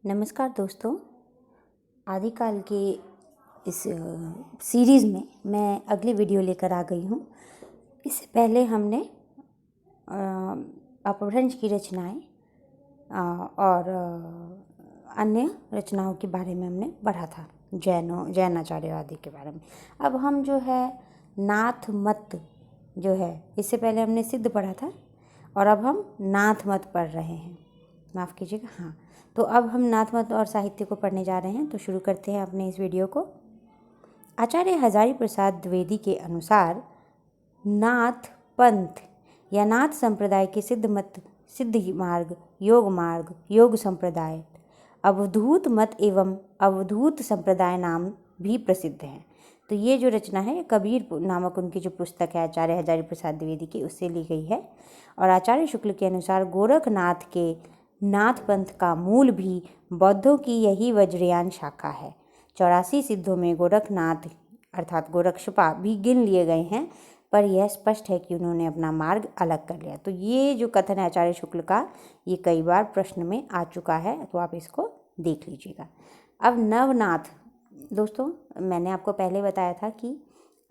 नमस्कार दोस्तों। आदिकाल के इस सीरीज़ में मैं अगली वीडियो लेकर आ गई हूँ। इससे पहले हमने अपभ्रंश की रचनाएं और अन्य रचनाओं के बारे में हमने पढ़ा था, जैनाचार्य आदि के बारे में। अब हम जो है नाथ मत जो है, इससे पहले हमने सिद्ध पढ़ा था और अब हम नाथ मत पढ़ रहे हैं। माफ़ कीजिएगा, हाँ। तो अब हम नाथ मत और साहित्य को पढ़ने जा रहे हैं। तो शुरू करते हैं अपने इस वीडियो को। आचार्य हजारी प्रसाद द्विवेदी के अनुसार नाथ पंथ या नाथ संप्रदाय के सिद्ध मत, सिद्ध मार्ग, योग संप्रदाय, अवधूत मत एवं अवधूत संप्रदाय नाम भी प्रसिद्ध हैं। तो ये जो रचना है कबीर नामक उनकी जो पुस्तक है आचार्य हजारी प्रसाद द्विवेदी की, उससे ली गई है। और आचार्य शुक्ल के अनुसार गोरखनाथ के नाथ पंथ का मूल भी बौद्धों की यही वज्रयान शाखा है। 84 सिद्धों में गोरखनाथ अर्थात गोरक्षपा भी गिन लिए गए हैं, पर यह स्पष्ट है कि उन्होंने अपना मार्ग अलग कर लिया। तो ये जो कथन है आचार्य शुक्ल का, ये कई बार प्रश्न में आ चुका है, तो आप इसको देख लीजिएगा। अब नवनाथ, दोस्तों मैंने आपको पहले बताया था कि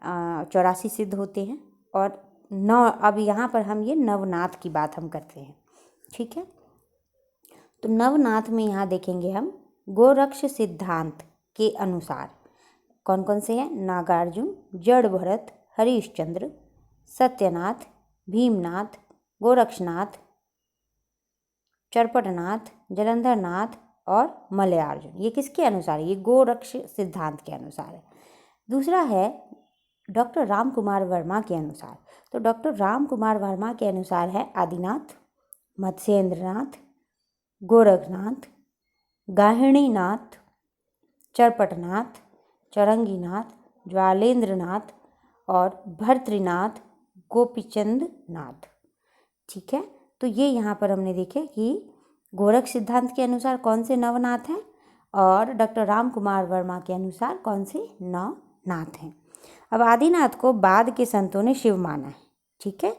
84 सिद्ध होते हैं और अब यहाँ पर हम ये नवनाथ की बात हम करते हैं, ठीक है। तो नवनाथ में यहाँ देखेंगे हम गोरक्ष सिद्धांत के अनुसार कौन कौन से हैं। नागार्जुन, जड़ भरत, हरिश्चंद्र, सत्यनाथ, भीमनाथ, गोरक्षनाथ, चरपटनाथ, जलंधरनाथ और मलयार्जुन। ये किसके अनुसार है? ये गोरक्ष सिद्धांत के अनुसार है। दूसरा है डॉक्टर राम कुमार वर्मा के अनुसार। तो डॉक्टर राम कुमार वर्मा के अनुसार है आदिनाथ, मत्स्येंद्रनाथ, गोरखनाथ, गाहिणीनाथ, चरपटनाथ, चौरंगीनाथ, ज्वालेंद्रनाथ और भर्तृनाथ, गोपीचंद नाथ, ठीक है। तो ये यहाँ पर हमने देखे कि गोरख सिद्धांत के अनुसार कौन से नवनाथ हैं और डॉक्टर राम कुमार वर्मा के अनुसार कौन से नवनाथ हैं। अब आदिनाथ को बाद के संतों ने शिव माना है, ठीक है।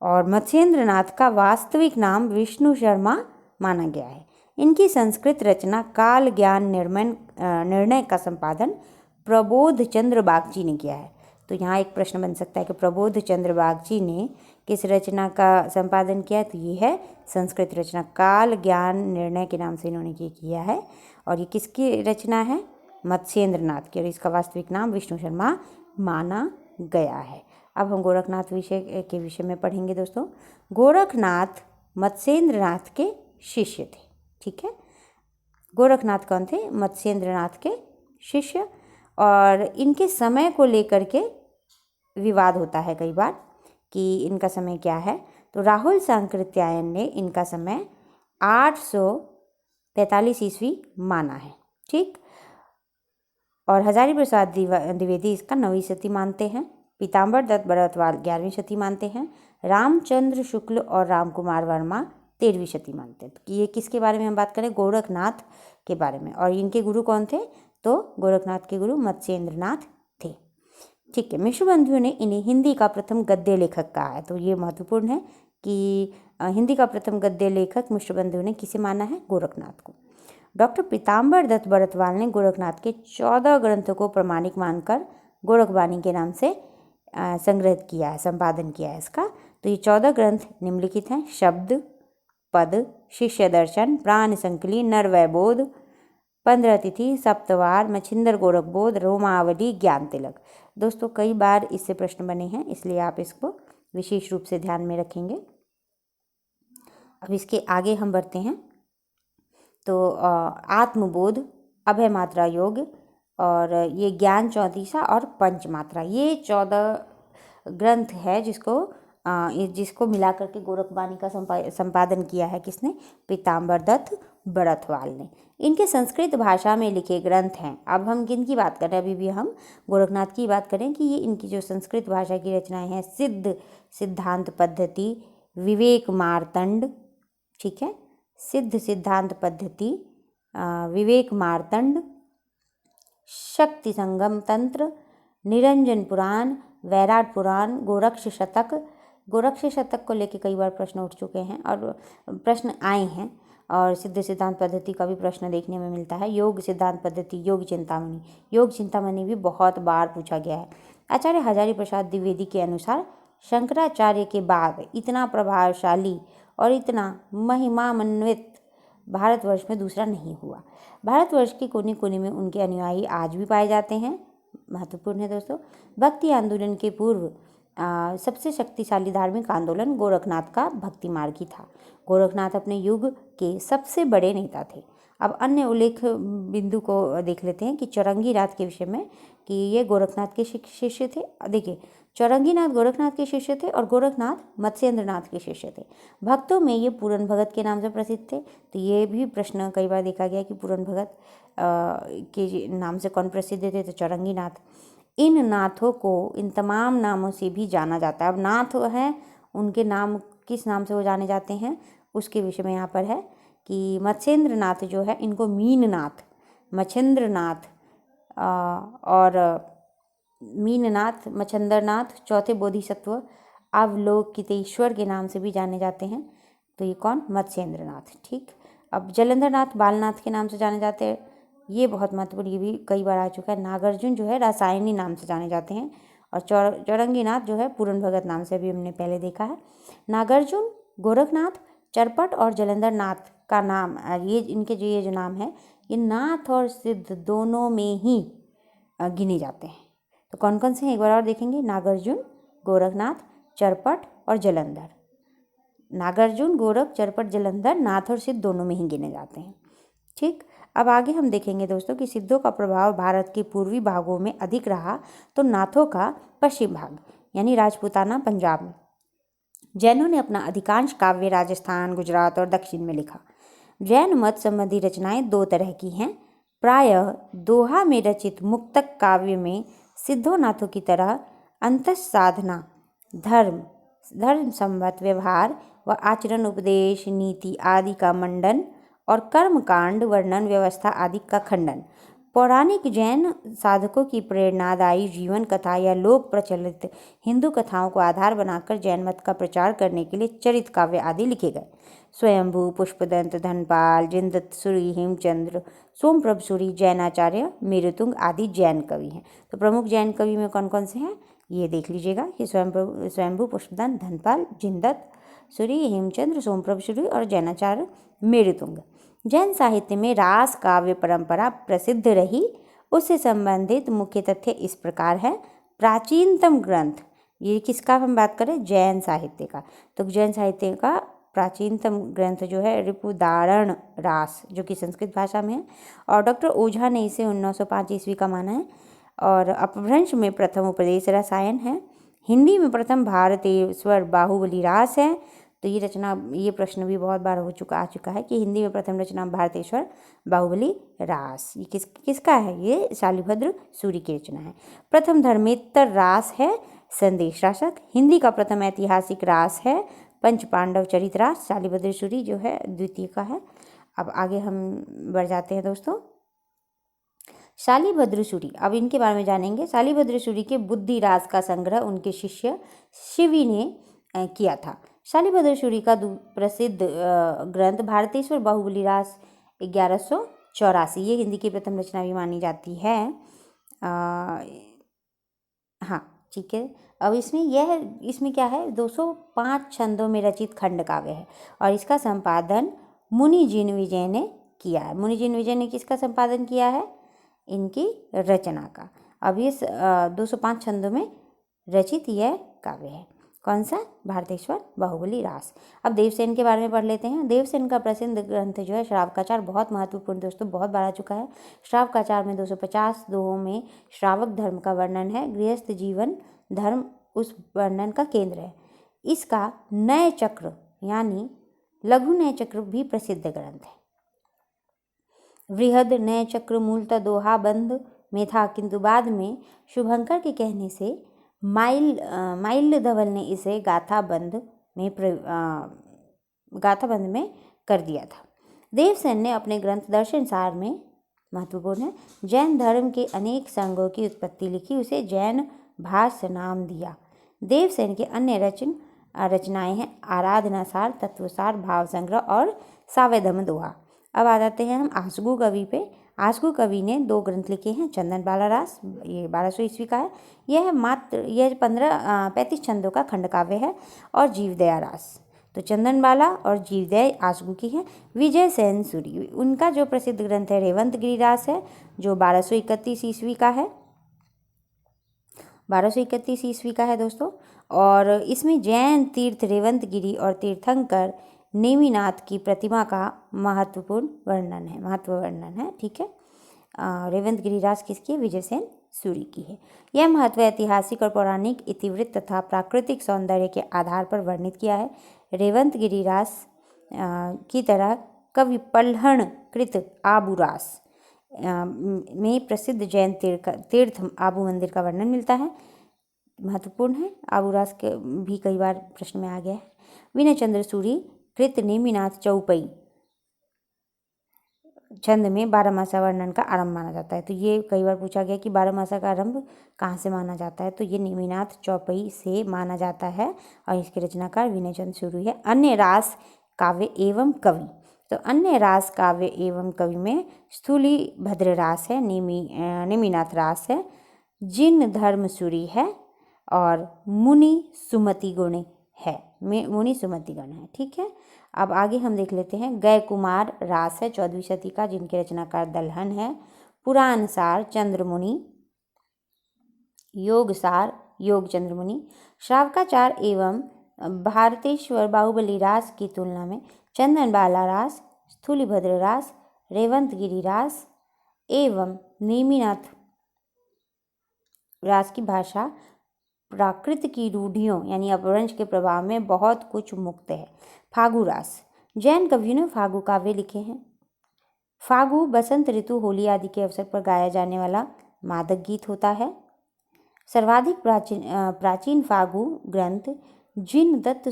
और मत्स्येंद्रनाथ का वास्तविक नाम विष्णु शर्मा माना गया है। इनकी संस्कृत रचना काल ज्ञान निर्णय का संपादन प्रबोध चंद्र बागची ने किया है। तो यहाँ एक प्रश्न बन सकता है कि प्रबोध चंद्र बागची ने किस रचना का संपादन किया है? तो ये है संस्कृत रचना काल ज्ञान निर्णय के नाम से इन्होंने ये किया है। और ये किसकी रचना है? मत्स्येंद्रनाथ की। और इसका वास्तविक नाम विष्णु शर्मा माना गया है। अब हम गोरखनाथ के विषय में पढ़ेंगे दोस्तों। गोरखनाथ मत्स्येंद्रनाथ के शिष्य थे, ठीक है। गोरखनाथ कौन थे? मत्स्येंद्रनाथ के शिष्य। और इनके समय को लेकर के विवाद होता है कई बार कि इनका समय क्या है। तो राहुल सांकृत्यायन ने इनका समय 845 ईस्वी माना है, ठीक। और हजारी प्रसाद द्विवेदी इसका 9वीं शती मानते हैं। पीताम्बर दत्त बड़ौतवाल 11वीं शती मानते हैं। रामचंद्र शुक्ल और राम कुमार वर्मा 13वीं शती मानते हैं। तो ये किसके बारे में हम बात करें? गोरखनाथ के बारे में। और इनके गुरु कौन थे? तो गोरखनाथ के गुरु मत्स्येंद्रनाथ थे, ठीक है। मिश्रबंधु ने इन्हें हिंदी का प्रथम गद्य लेखक कहा है। तो ये महत्वपूर्ण है कि हिंदी का प्रथम गद्य लेखक मिश्रबंधु ने किसे माना है? गोरखनाथ को। डॉक्टर पीताम्बर दत्त बड़ौतवाल ने गोरखनाथ के 14 ग्रंथों को प्रमाणिक मानकर गोरखवाणी के नाम से संग्रहित किया है, संपादन किया है इसका। तो ये 14 ग्रंथ निम्नलिखित हैं: शब्द, पद, शिष्य दर्शन, प्राण संकली, नरवैबोध, 15 तिथि, सप्तवार, मच्छिंदर गोरखबोध, रोमावली, ज्ञान तिलक। दोस्तों कई बार इससे प्रश्न बने हैं, इसलिए आप इसको विशेष रूप से ध्यान में रखेंगे। अब इसके आगे हम बढ़ते हैं। तो आत्मबोध, अभय मात्रा योग और ये ज्ञान चौतीसा और पंचमात्रा, ये 14 ग्रंथ है जिसको मिला करके गोरखवाणी का संपादन किया है किसने? पीताम्बर दत्त बड़ौतवाल ने। इनके संस्कृत भाषा में लिखे ग्रंथ हैं। अब हम किन की बात कर रहे हैं? अभी भी हम गोरखनाथ की बात करें कि ये इनकी जो संस्कृत भाषा की रचनाएं हैं: सिद्ध सिद्धांत पद्धति, विवेक मार्तंड, ठीक है। सिद्ध सिद्धांत पद्धति, विवेक मार्तंड, शक्ति संगम तंत्र, निरंजन पुराण, वैराट पुराण, गोरक्ष शतक। गोरक्ष शतक को लेकर कई बार प्रश्न उठ चुके हैं और प्रश्न आए हैं। और सिद्ध सिद्धांत पद्धति का भी प्रश्न देखने में मिलता है। योग सिद्धांत पद्धति, योग चिंतामणि, योग चिंतामणि भी बहुत बार पूछा गया है। आचार्य हजारी प्रसाद द्विवेदी के अनुसार शंकराचार्य के बाद इतना प्रभावशाली और इतना महिमान्वित भारतवर्ष में दूसरा नहीं हुआ। भारतवर्ष के कोने कोने में उनके अनुयायी आज भी पाए जाते हैं। महत्वपूर्ण है दोस्तों। भक्ति आंदोलन के पूर्व सबसे शक्तिशाली धार्मिक आंदोलन गोरखनाथ का भक्ति मार्ग ही था। गोरखनाथ अपने युग के सबसे बड़े नेता थे। अब अन्य उल्लेख बिंदु को देख लेते हैं कि चौरंगीनाथ के विषय में, कि ये गोरखनाथ के शिष्य थे। देखिए, चौरंगीनाथ गोरखनाथ के शिष्य थे और गोरखनाथ मत्स्येंद्रनाथ के शिष्य थे। भक्तों में ये पूरन भगत के नाम से प्रसिद्ध थे। तो ये भी प्रश्न कई बार देखा गया कि पूरन भगत के नाम से कौन प्रसिद्ध थे, तो चौरंगीनाथ। इन नाथों को इन तमाम नामों से भी जाना जाता है। अब नाथ है, उनके नाम किस नाम से वो जाने जाते हैं उसके विषय में यहाँ पर है कि मत्स्येंद्रनाथ जो है, इनको मीननाथ, मच्छेंद्रनाथ और मीननाथ, मच्छेंद्रनाथ चौथे बोधिसत्व अवलोकितेश्वर के नाम से भी जाने जाते हैं। तो ये कौन? मत्स्येंद्रनाथ। ठीक। अब जलंधरनाथ बालनाथ के नाम से जाने जाते हैं। ये बहुत महत्वपूर्ण, ये भी कई बार आ चुका है। नागार्जुन जो है रासायनी नाम से जाने जाते हैं और चौरंगीनाथ जो है पूरन भगत नाम से भी हमने पहले देखा है। नागार्जुन, गोरखनाथ, चरपट और जलंधरनाथ का नाम, ये इनके जो ये नाम है, ये नाथ और सिद्ध दोनों में ही गिने जाते हैं। तो कौन कौन से हैं एक बार और देखेंगे। नागार्जुन, गोरखनाथ, चरपट और जलंधर। नागार्जुन, गोरख, चरपट, जलंधर नाथ और सिद्ध दोनों में ही गिने जाते हैं। ठीक। अब आगे हम देखेंगे दोस्तों कि सिद्धों का प्रभाव भारत के पूर्वी भागों में अधिक रहा, तो नाथों का पश्चिम भाग यानी राजपूताना, पंजाब में। जैनों ने अपना अधिकांश काव्य राजस्थान, गुजरात और दक्षिण में लिखा। जैन मत संबंधी रचनाएं दो तरह की हैं। प्रायः दोहा में रचित मुक्तक काव्य में सिद्धों नाथों की तरह अंतःसाधना, धर्म संबत व्यवहार व आचरण, उपदेश, नीति आदि का मंडन और कर्मकांड, वर्णन, व्यवस्था आदि का खंडन, पौराणिक जैन साधकों की प्रेरणादायी जीवन कथा या लोक प्रचलित हिंदू कथाओं को आधार बनाकर जैन मत का प्रचार करने के लिए चरित काव्य आदि लिखे गए। स्वयंभू, पुष्पदंत, धनपाल, जिनदत्त सूरि, हेमचंद्र, सोमप्रभ सूरि, जैनाचार्य, मेरुतुंग आदि जैन कवि हैं। तो प्रमुख जैन कवि में कौन कौन से हैं ये देख लीजिएगा कि स्वयंभू, पुष्पदंत, धनपाल, जिनदत्त सूरि, हेमचंद्र, सोमप्रभ सूरि और जैनाचार्य, मेरुतुंग। जैन साहित्य में रास काव्य परंपरा प्रसिद्ध रही। उससे संबंधित मुख्य तथ्य इस प्रकार है। प्राचीनतम ग्रंथ, ये किसका हम बात करें? जैन साहित्य का। तो जैन साहित्य का प्राचीनतम ग्रंथ जो है रिपुदारण रास, जो कि संस्कृत भाषा में है, और डॉक्टर ओझा ने इसे 1905 ईस्वी का माना है। और अपभ्रंश में प्रथम उपदेश रसायन है। हिंदी में प्रथम भारतेश्वर बाहुबली रास है। तो ये रचना, ये प्रश्न भी बहुत बार आ चुका है कि हिंदी में प्रथम रचना भारतेश्वर बाहुबली रास, ये किसका है? ये शालिभद्र सूरि की रचना है। प्रथम धर्मेत्तर रास है संदेश रासक। हिंदी का प्रथम ऐतिहासिक रास है पंच पांडव चरित रास, शालिभद्र सूरि जो है द्वितीय का है। अब आगे हम बढ़ जाते हैं दोस्तों। शालिभद्र सूरि, अब इनके बारे में जानेंगे। शालिभद्र सूरि के बुद्धि रास का संग्रह उनके शिष्य शिवी ने किया था। शालिभद्र सूरि का प्रसिद्ध ग्रंथ भारतेश्वर बाहुबली रास 1184, ये हिंदी की प्रथम रचना भी मानी जाती है। हाँ ठीक है। अब इसमें क्या है? 205 छंदों में रचित खंड काव्य है और इसका संपादन मुनि जिन विजय ने किया है। मुनि जिन विजय ने किसका संपादन किया है? इनकी रचना का। अब इस 205 छंदों में रचित यह काव्य है। कौन सा? भारतेश्वर बाहुबली रास। अब देवसेन के बारे में पढ़ लेते हैं। देवसेन का प्रसिद्ध ग्रंथ जो है श्रावकाचार, बहुत महत्वपूर्ण दोस्तों, बहुत बार आ चुका है। श्रावकाचार में 250 दोहों में श्रावक धर्म का वर्णन है। गृहस्थ जीवन धर्म उस वर्णन का केंद्र है। इसका नय चक्र यानी लघु नय चक्र भी प्रसिद्ध ग्रंथ है। वृहद नय चक्र मूलतः दोहा बंद में था, किंतु बाद में शुभंकर के कहने से माइल्य धवल ने इसे गाथा बंद में कर दिया था। देवसेन ने अपने ग्रंथ दर्शन सार में, महत्वपूर्ण है, जैन धर्म के अनेक संघों की उत्पत्ति लिखी, उसे जैन भाष्य नाम दिया। देवसेन के अन्य रचनाएं हैं आराधना सार, तत्वसार, भाव संग्रह और सावेदम दोहा। अब आ जाते हैं हम आसगु कवि पे। आसगु कवि ने 2 ग्रंथ लिखे हैं। चंदन बाला रास, ये 1200 ईस्वी का है। यह 35 छंदों का खंड काव्य है। और जीवदया रास, तो चंदन बाला और जीवदया आसगु की है। विजय सेन सूरी, उनका जो प्रसिद्ध ग्रंथ है रेवंत गिरिरास है, जो 1231 ईस्वी का है। 1231 ईस्वी का है दोस्तों। और इसमें जैन तीर्थ रेवंत गिरी और तीर्थंकर नेमिनाथ की प्रतिमा का महत्व वर्णन है। ठीक है। रेवंत गिरिराज किसकी है? विजय सेन सूरी की है। यह महत्व ऐतिहासिक और पौराणिक इतिवृत्त तथा प्राकृतिक सौंदर्य के आधार पर वर्णित किया है। रेवंत गिरिराज की तरह कवि पल्हण कृत आबूरास में प्रसिद्ध जैन तीर्थ आबू मंदिर का वर्णन मिलता है। महत्वपूर्ण है। आबूरास के भी कई बार प्रश्न में आ गया है। विनय चंद्र सूरी कृत नेमिनाथ चौपई छंद में 12 मासा वर्णन का आरंभ माना जाता है। तो ये कई बार पूछा गया कि 12 मासा का आरंभ कहाँ से माना जाता है, तो ये नेमिनाथ चौपई से माना जाता है और इसके रचनाकार विनय चंद्र सूरी है। अन्य रास काव्य एवं कवि, तो अन्य रास काव्य एवं कवि में स्थूली भद्र रास है, नेमिनाथ रास है, जिन धर्म सूरी है और मुनि सुमति गुण है। मुनि सुमति गण है। ठीक है। अब आगे हम देख लेते हैं। गय कुमार रास है 14वीं शती का, जिनके रचनाकार दलहन है। पुराण सार चंद्रमुनि, योग सार योग चंद्रमुनि। श्रावकाचार एवं भारतेश्वर बाहुबली रास की तुलना में चंदन बाला रास, स्थूलिभद्र रास, रेवंत गिरी रास एवं नेमिनाथ रास की भाषा प्राकृत की रूढ़ियों यानी अपभ्रंश के प्रभाव में बहुत कुछ मुक्त है। फागु रास, जैन कवियों ने फागु काव्य लिखे हैं। फागु बसंत ऋतु, होली आदि के अवसर पर गाया जाने वाला मादक गीत होता है। सर्वाधिक प्राचीन फागु ग्रंथ जिन दत्त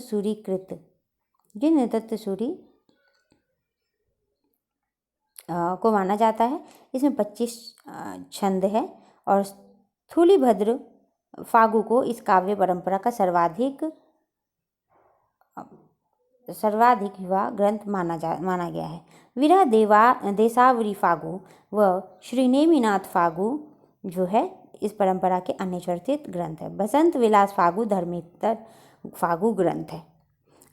सूरी को माना जाता है। इसमें 25 छंद है और स्थूलिभद्र फागु को इस काव्य परंपरा का सर्वाधिक युवा ग्रंथ माना गया है। विरह देसावरी फागु व श्री नेमिनाथ फागु जो है इस परंपरा के अन्य चर्चित ग्रंथ है। बसंत विलास फागु धर्मेतर फागु ग्रंथ है।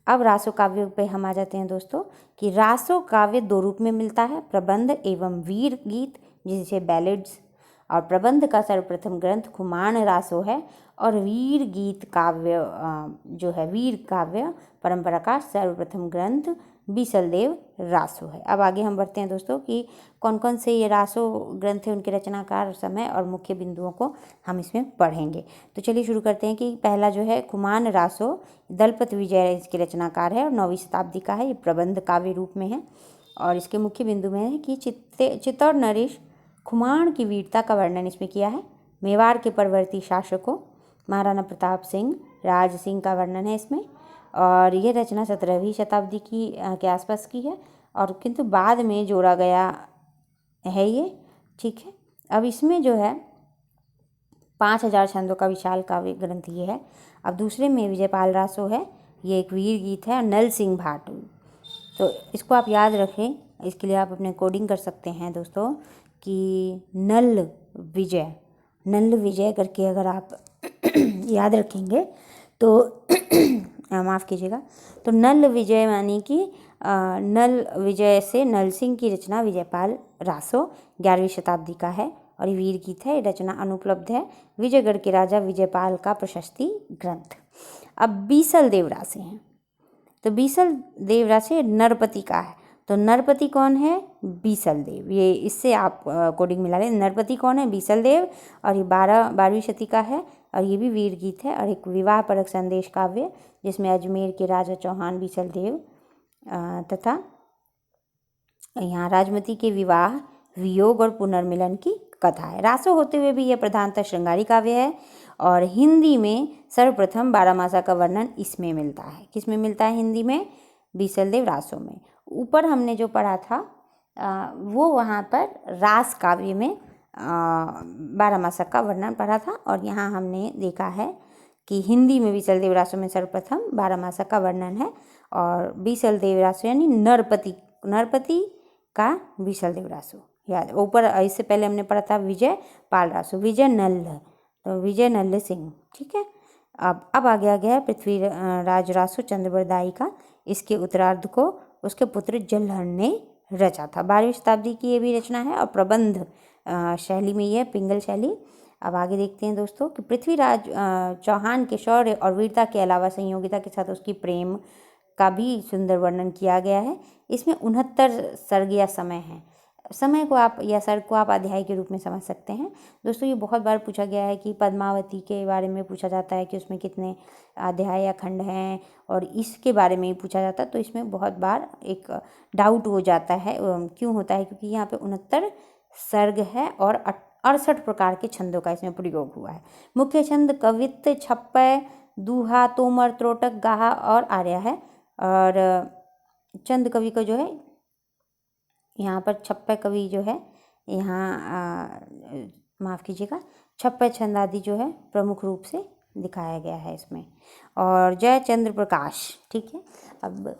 अब रासो काव्य पे हम आ जाते हैं दोस्तों कि रासो काव्य 2 रूप में मिलता है, प्रबंध एवं वीर गीत जिसे बैलेड्स, और प्रबंध का सर्वप्रथम ग्रंथ खुमान रासो है और वीर गीत काव्य जो है वीर काव्य परंपरा का सर्वप्रथम ग्रंथ बीसलदेव रासो है। अब आगे हम बढ़ते हैं दोस्तों कि कौन कौन से ये रासो ग्रंथ है, उनके रचनाकार, समय और मुख्य बिंदुओं को हम इसमें पढ़ेंगे। तो चलिए शुरू करते हैं कि पहला जो है खुमान रासो, दलपत विजय इसके रचनाकार है और 9वीं शताब्दी का है। ये प्रबंध काव्य रूप में है और इसके मुख्य बिंदु में है कि चित्तौड़ नरेश खुमान की वीरता का वर्णन इसमें किया है। मेवाड़ के परवर्ती शासकों महाराणा प्रताप सिंह, राज सिंह का वर्णन है इसमें और ये रचना 17वीं शताब्दी के आसपास की है और किंतु बाद में जोड़ा गया है ये। ठीक है। अब इसमें जो है 5000 छंदों का विशाल काव्य ग्रंथ ये है। अब दूसरे में विजयपाल रासो है, ये एक वीर गीत है। नल सिंह भाट, तो इसको आप याद रखें, इसके लिए आप अपने कोडिंग कर सकते हैं दोस्तों कि नल विजय करके अगर आप याद रखेंगे तो माफ़ कीजिएगा, तो नल विजय मानी कि नल विजय से नल सिंह की रचना विजयपाल रासो 11वीं शताब्दी का है और ये वीर गीत है। रचना अनुपलब्ध है। विजयगढ़ के राजा विजयपाल का प्रशस्ति ग्रंथ। अब बीसल देवरासे हैं, तो बीसल देवरासे नरपति का है। तो नरपति कौन है? बीसल देव। ये इससे आप कोडिंग मिला लें। नरपति कौन है? बीसल देव और ये 12वीं शती का है और ये भी वीर गीत है और एक विवाह परक संदेश काव्य जिसमें अजमेर के राजा चौहान बीसल देव तथा यहाँ राजमती के विवाह, वियोग और पुनर्मिलन की कथा है। रासो होते हुए भी यह प्रधानतः श्रृंगारी काव्य है और हिंदी में सर्वप्रथम 12 मासा का वर्णन इसमें मिलता है। किसमें मिलता है? हिंदी में बीसलदेव रासो में। ऊपर हमने जो पढ़ा था वो वहाँ पर रास काव्य में 12 मासा का वर्णन पढ़ा था और यहाँ हमने देखा है कि हिंदी में बीसलदेव रासो में सर्वप्रथम 12 मासा का वर्णन है और बीसलदेव रासो यानी नरपति नरपति का विशल देव रासो, याद ऊपर इससे पहले हमने पढ़ा था विजय पाल रासो, विजय नल्ल, तो विजय नल्ल सिंह, ठीक है। अब आगे आ गया है पृथ्वीराज रासो चंद्रबरदाई का। इसके उत्तरार्ध को उसके पुत्र जलहर ने रचा था। 12वीं शताब्दी की ये भी रचना है और प्रबंध शैली में ये है, पिंगल शैली। अब आगे देखते हैं दोस्तों कि पृथ्वीराज चौहान के शौर्य और वीरता के अलावा संयोगिता के साथ उसकी प्रेम का भी सुंदर वर्णन किया गया है। इसमें 69 सर्ग या समय है। समय को आप या सर्ग को आप अध्याय के रूप में समझ सकते हैं। दोस्तों ये बहुत बार पूछा गया है कि पद्मावती के बारे में पूछा जाता है कि उसमें कितने अध्याय या खंड हैं, और इसके बारे में ही पूछा जाता है, तो इसमें बहुत बार एक डाउट हो जाता है। क्यों होता है? क्योंकि यहाँ पे 69 सर्ग है और 68 प्रकार के छंदों का इसमें प्रयोग हुआ है। मुख्य छंद कवित्त, छप्पय, दूहा, तोमर, त्रोटक, गाहा और आर्या है। और चंद कवि का जो है यहाँ पर छप्पय कवि जो है यहाँ माफ़ कीजिएगा, छप्पय छंद आदि जो है प्रमुख रूप से दिखाया गया है इसमें। और जयचंद्र प्रकाश, ठीक है। अब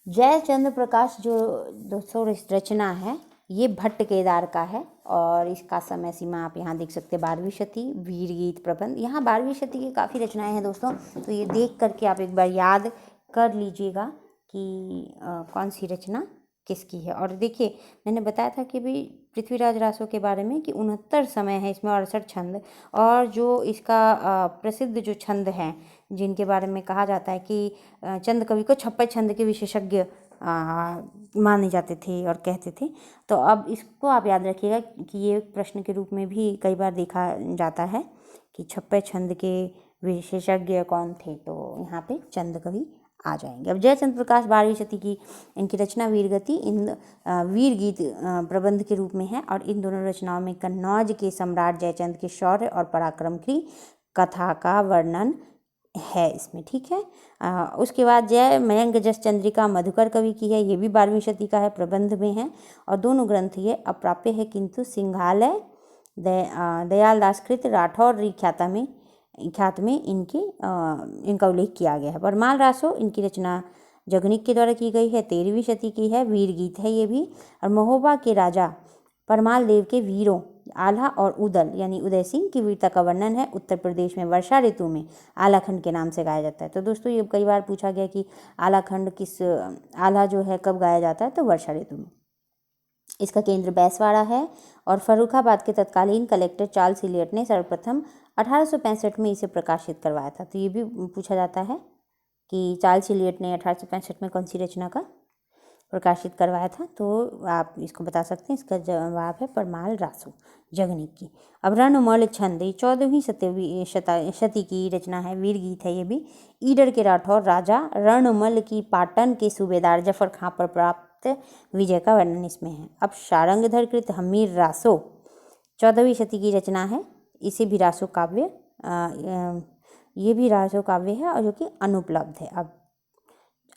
जयचंद्र प्रकाश जो दोस्तों रचना है ये भट्ट केदार का है और इसका समय सीमा आप यहाँ देख सकते हैं 12वीं शती, वीर गीत प्रबंध। यहाँ 12वीं शती की काफ़ी रचनाएं हैं दोस्तों, तो ये देख करके आप एक बार याद कर लीजिएगा कि कौन सी रचना किसकी है। और देखिए मैंने बताया था कि भी पृथ्वीराज रासो के बारे में कि 69 समय है इसमें, 68 छंद, और जो इसका प्रसिद्ध जो छंद हैं जिनके बारे में कहा जाता है कि चंद कवि को छप्पय छंद के विशेषज्ञ माने जाते थे और कहते थे। तो अब इसको आप याद रखिएगा कि ये प्रश्न के रूप में भी कई बार देखा जाता है कि छप्पय छंद के विशेषज्ञ कौन थे, तो यहाँ पे चंद कवि आ जाएंगे। अब जयचंद्र प्रकाश 12वीं शती की इनकी रचना वीरगति वीर गीत प्रबंध के रूप में है, और इन दोनों रचनाओं में कन्नौज के सम्राट जयचंद के शौर्य और पराक्रम की कथा का वर्णन है इसमें, ठीक है। उसके बाद जय मयंक जस चंद्रिका मधुकर कवि की है, ये भी 12वीं शती का है, प्रबंध में है, और दोनों ग्रंथ ये अप्राप्य है, किंतु सिंघालय दयाल दासकृत राठौर ख्यात में इनका उल्लेख किया गया है। परमाल रासो इनकी रचना जगनिक के द्वारा की गई है, 13वीं शती की है, वीर गीत है ये भी। और महोबा के राजा परमाल देव के वीरों आल्हा और उदल यानी उदय सिंह की वीरता का वर्णन है। उत्तर प्रदेश में वर्षा ऋतु में आलाखंड के नाम से गाया जाता है। तो दोस्तों ये कई बार पूछा गया कि आलाखंड आल्हा जो है कब गाया जाता है, तो वर्षा ऋतु में। इसका केंद्र बैसवाड़ा है और फर्रुखाबाद के तत्कालीन कलेक्टर चार्ल्स इलियट ने सर्वप्रथम 1865 में इसे प्रकाशित करवाया था। तो ये भी पूछा जाता है कि चार्ल्स इलियट ने 1865 में कौन सी रचना का प्रकाशित करवाया था, तो आप इसको बता सकते हैं। इसका जवाब है परमाल रासो जगनिक की। अब रणमल छंद 14वीं शती की रचना है, वीर गीत है ये भी। ईडर के राठौर राजा रणमल की पाटन के सूबेदार जफर खां पर प्राप्त विजय का वर्णन इसमें है। अब शारंगधर कृत हमीर रासो 14वीं शती की रचना है, इसे भी रासो काव्य ये भी रासो काव्य है और जो कि अनुपलब्ध है। अब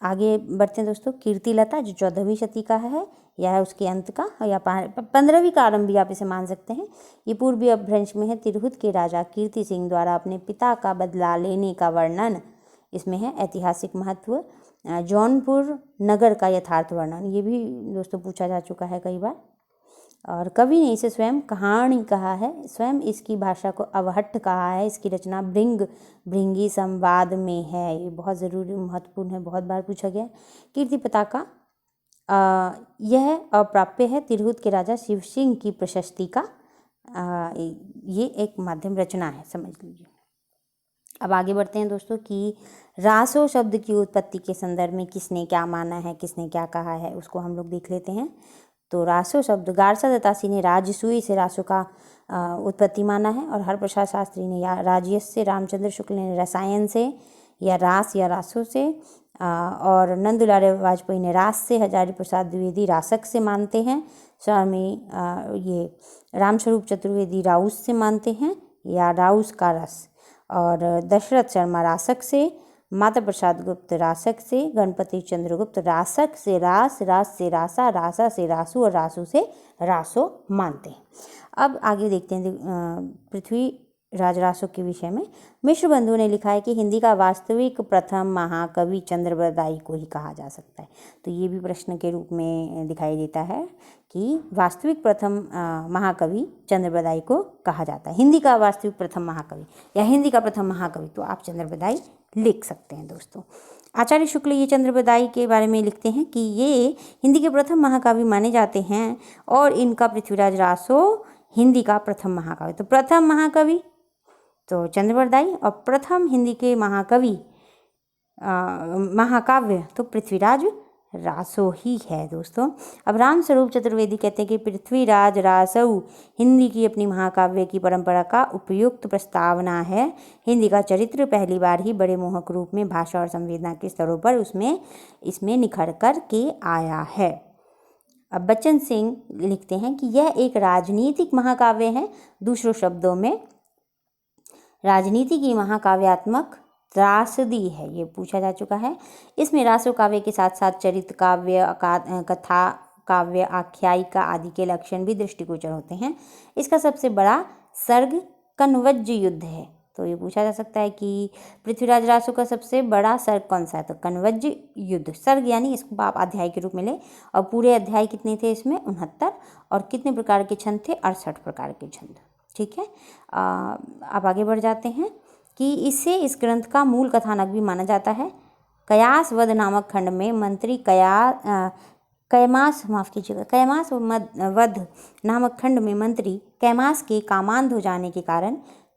आगे बढ़ते हैं दोस्तों। कीर्तिलता जो 14वीं शती का है या उसके अंत का या 15वीं का आरंभ भी आप इसे मान सकते हैं। ये पूर्वी अपभ्रंश में है। तिरहुत के राजा कीर्ति सिंह द्वारा अपने पिता का बदला लेने का वर्णन इसमें है। ऐतिहासिक महत्व जौनपुर नगर का यथार्थ वर्णन, ये भी दोस्तों पूछा जा चुका है कई बार। और कवि ने इसे स्वयं कहानी कहा है, स्वयं इसकी भाषा को अवहट्ठ कहा है। इसकी रचना भृंगी संवाद में है, ये बहुत ज़रूरी महत्वपूर्ण है, बहुत बार पूछा गया। कीर्ति पताका यह अप्राप्य है। तिरहुत के राजा शिव सिंह की प्रशस्ति का ये एक माध्यम रचना है, समझ लीजिए। अब आगे बढ़ते हैं दोस्तों कि रासो शब्द की उत्पत्ति के संदर्भ में किसने क्या माना है, किसने क्या कहा है, उसको हम लोग देख लेते हैं। तो रासो शब्द गारसा दत्तासी ने राजसूय से रासो का उत्पत्ति माना है, और हरप्रसाद शास्त्री ने राजयस से, रामचंद्र शुक्ल ने रसायन से या रास या रासो से, और नंदुलाल वाजपेयी ने रास से, हजारी प्रसाद द्विवेदी रासक से मानते हैं, स्वामी ये रामस्वरूप चतुर्वेदी राउस से मानते हैं या राउस का रस, और दशरथ शर्मा रासक से, माता प्रसाद गुप्त रासक से, गणपति चंद्रगुप्त रासक से रास, रास से रासा, रासा से रासु और रासु से रासो मानते हैं। अब आगे देखते हैं राजरासों के विषय में मिश्र बंधु ने लिखा है कि हिंदी का वास्तविक प्रथम महाकवि चंद्रबरदाई को ही कहा जा सकता है। तो ये भी प्रश्न के रूप में दिखाई देता है कि वास्तविक प्रथम महाकवि चंद्रबरदाई को कहा जाता है। हिंदी का वास्तविक प्रथम महाकवि या हिंदी का प्रथम महाकवि तो आप चंद्रबरदाई लिख सकते हैं दोस्तों। आचार्य शुक्ल ये चंद्रबरदाई के बारे में लिखते हैं कि ये हिंदी के प्रथम महाकवि माने जाते हैं और इनका पृथ्वीराज रासो हिंदी का प्रथम महाकवि। तो प्रथम महाकवि तो चंद्रबरदाई और प्रथम हिंदी के महाकवि महाकाव्य तो पृथ्वीराज रासो ही है दोस्तों। अब रामस्वरूप चतुर्वेदी कहते हैं कि पृथ्वीराज रासो हिंदी की अपनी महाकाव्य की परंपरा का उपयुक्त प्रस्तावना है। हिंदी का चरित्र पहली बार ही बड़े मोहक रूप में भाषा और संवेदना के स्तरों पर इसमें निखर कर के आया है। अब बच्चन सिंह लिखते हैं कि यह एक राजनीतिक महाकाव्य है। दूसरों शब्दों में राजनीति की महाकाव्यात्मक त्रासदी है, ये पूछा जा चुका है। इसमें रासो काव्य के साथ साथ चरित्र काव्य, कथा काव्य, आख्यायिका आदि के लक्षण भी दृष्टिगोचर होते हैं। इसका सबसे बड़ा सर्ग कन्वज युद्ध है। तो ये पूछा जा सकता है कि पृथ्वीराज रासो का सबसे बड़ा सर्ग कौन सा है, तो कन्वज युद्ध। सर्ग यानी इसको आप अध्याय के रूप में लें और पूरे अध्याय कितने थे इसमें 69 और कितने प्रकार के छंद थे 68 प्रकार के छंद। ठीक है, आप आगे बढ़ जाते हैं कि इस ग्रंथ का मूल कथानक भी माना जाता है। कयास वध नामक खंड में मंत्री कैमास वध नामक खंड में मंत्री कैमास के कामांध हो जाने के कारण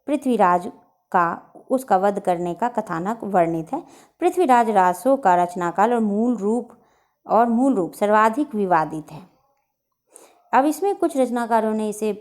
पृथ्वीराज का उसका वध करने का कथानक वर्णित है। पृथ्वीराज रासो का रचनाकाल और मूल रूप सर्वाधिक विवादित है। अब इसमें कुछ रचनाकारों ने इसे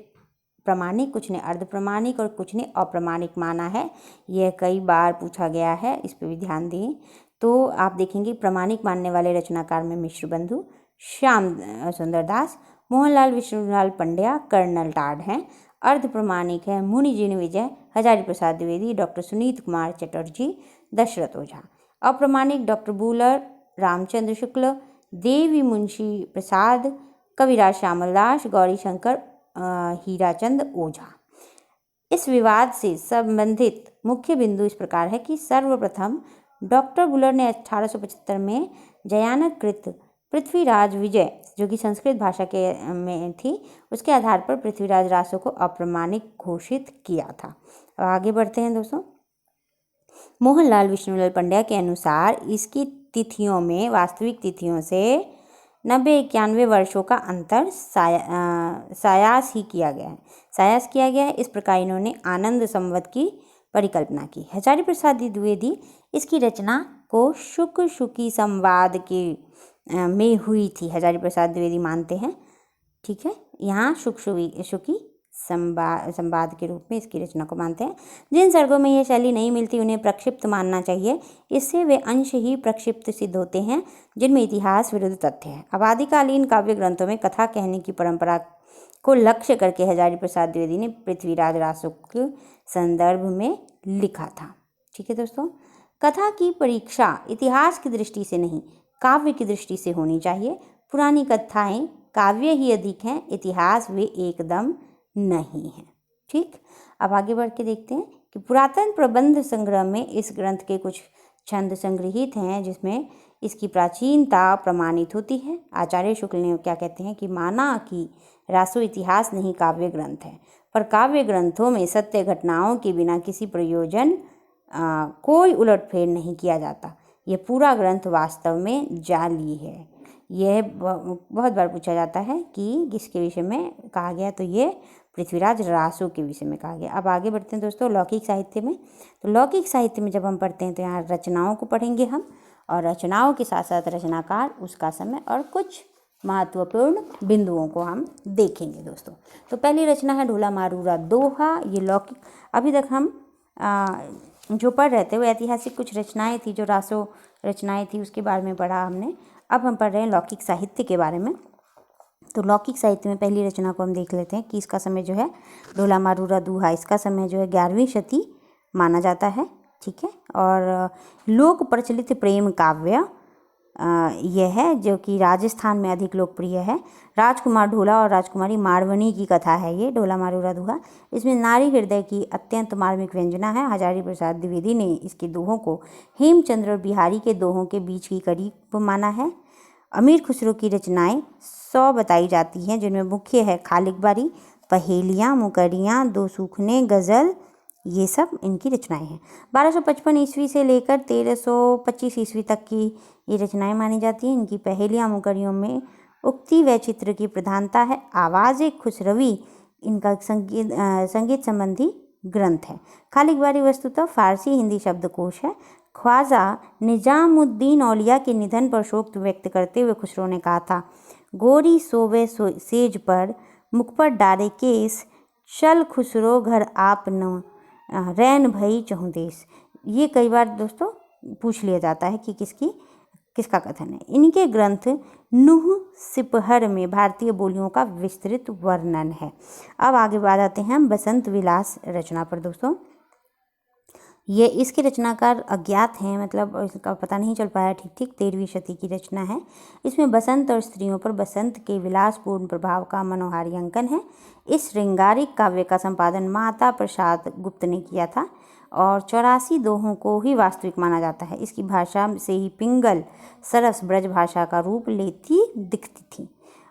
प्रमाणिक, कुछ ने अर्ध प्रमाणिक और कुछ ने अप्रमाणिक माना है। यह कई बार पूछा गया है, इस पर भी ध्यान दें। तो आप देखेंगे प्रमाणिक मानने वाले रचनाकार में मिश्र बंधु, श्याम सुंदर दास, मोहनलाल विष्णुलाल पंड्या, कर्नल टाड हैं। अर्ध प्रमाणिक है मुनि जिन विजय, हजारी प्रसाद द्विवेदी, डॉक्टर सुनीत कुमार चटर्जी, दशरथ ओझा। अप्रमाणिक डॉक्टर बूलर, रामचंद्र शुक्ल, देवी मुंशी प्रसाद, कविराज श्यामल दास, गौरी शंकर, हीराचंद ओझा। इस विवाद से संबंधित मुख्य बिंदु इस प्रकार है कि सर्वप्रथम डॉक्टर बुलर ने 1875 में जयानकृत पृथ्वीराज विजय, जो कि संस्कृत भाषा के में थी, उसके आधार पर पृथ्वीराज रासो को अप्रमाणिक घोषित किया था। अब आगे बढ़ते हैं दोस्तों। मोहनलाल विष्णुलाल पंड्या के अनुसार इसकी तिथियों में वास्तविक तिथियों से 90-91 वर्षों का अंतर सायास किया गया है। इस प्रकार इन्होंने आनंद संवत की परिकल्पना की। हजारी प्रसाद द्विवेदी इसकी रचना को शुकी संवाद के में हुई थी, हजारी प्रसाद द्विवेदी मानते हैं। ठीक है, यहाँ शुकी संवाद के रूप में इसकी रचना को मानते हैं। जिन सर्गों में यह शैली नहीं मिलती उन्हें प्रक्षिप्त मानना चाहिए। इससे वे अंश ही प्रक्षिप्त सिद्ध होते हैं जिनमें इतिहास विरुद्ध तथ्य है। अब आदिकालीन काव्य ग्रंथों में कथा कहने की परंपरा को लक्ष्य करके हजारी प्रसाद द्विवेदी ने पृथ्वीराज रासो के संदर्भ में लिखा था। ठीक है दोस्तों, कथा की परीक्षा इतिहास की दृष्टि से नहीं काव्य की दृष्टि से होनी चाहिए। पुरानी कथाएं काव्य ही अधिक हैं, इतिहास वे एकदम नहीं है। ठीक, अब आगे बढ़ के देखते हैं कि पुरातन प्रबंध संग्रह में इस ग्रंथ के कुछ छंद संग्रहित हैं जिसमें इसकी प्राचीनता प्रमाणित होती है। आचार्य शुक्ल ने क्या कहते हैं कि माना कि रासो इतिहास नहीं काव्य ग्रंथ है, पर काव्य ग्रंथों में सत्य घटनाओं के बिना किसी प्रयोजन कोई उलटफेर नहीं किया जाता। यह पूरा ग्रंथ वास्तव में जाली है। यह बहुत बार पूछा जाता है कि किसके विषय में कहा गया, तो ये पृथ्वीराज रासो के विषय में कहा गया। अब आगे बढ़ते हैं दोस्तों लौकिक साहित्य में। तो लौकिक साहित्य में जब हम पढ़ते हैं तो यहाँ रचनाओं को पढ़ेंगे हम, और रचनाओं के साथ साथ रचनाकार, उसका समय और कुछ महत्वपूर्ण बिंदुओं को हम देखेंगे दोस्तों। तो पहली रचना है ढोला मारूरा दोहा। ये लौकिक, अभी तक हम जो पढ़ रहे थे वो ऐतिहासिक कुछ रचनाएं थी, जो रासो रचनाएं थी उसके बारे में पढ़ा हमने। अब हम पढ़ रहे हैं लौकिक साहित्य के बारे में। तो लौकिक साहित्य में पहली रचना को हम देख लेते हैं कि इसका समय जो है ढोला मारूरा दोहा, इसका समय जो है 11वीं शती माना जाता है। ठीक है, और लोक प्रचलित प्रेम काव्य यह है जो कि राजस्थान में अधिक लोकप्रिय है। राजकुमार ढोला और राजकुमारी मारवनी की कथा है ये ढोला मारूरा दुहा। इसमें नारी हृदय की अत्यंत मार्मिक व्यंजना है। हजारी प्रसाद द्विवेदी ने इसके दोहों को हेमचंद्र और बिहारी के दोहों के बीच की कड़ी माना है। अमीर खुसरो की रचनाएं 100 बताई जाती हैं, जिनमें मुख्य है खालिकबारी, पहेलियाँ, मुकरियाँ, दो सूखने, गज़ल, ये सब इनकी रचनाएं हैं। 1255 ईस्वी से लेकर 1325 ईस्वी तक की ये रचनाएं मानी जाती हैं। इनकी पहेलियाँ मुकरियों में उक्ति व चित्र की प्रधानता है। आवाज़ खुसरवी इनका संगीत संबंधी ग्रंथ है। खालिकबारी वस्तुतः फारसी हिंदी शब्दकोश है। ख्वाजा निजामुद्दीन औलिया के निधन पर शोक व्यक्त करते हुए खुसरो ने कहा था, गोरी सोवे सेज पर मुख पर डारे केस, चल खुसरो घर आप न रैन भई चहुदेस। ये कई बार दोस्तों पूछ लिया जाता है कि किसका कथन है। इनके ग्रंथ नूह सिपहर में भारतीय बोलियों का विस्तृत वर्णन है। अब आगे बात आते हैं हम बसंत विलास रचना पर दोस्तों। ये इसके रचनाकार अज्ञात हैं, मतलब इसका पता नहीं चल पाया ठीक 13वीं शती की रचना है। इसमें बसंत और स्त्रियों पर बसंत के विलासपूर्ण प्रभाव का मनोहारी अंकन है। इस श्रृंगारिक काव्य का संपादन माता प्रसाद गुप्त ने किया था और 84 दोहों को ही वास्तविक माना जाता है। इसकी भाषा से ही पिंगल सरस ब्रज भाषा का रूप लेती दिखती थी।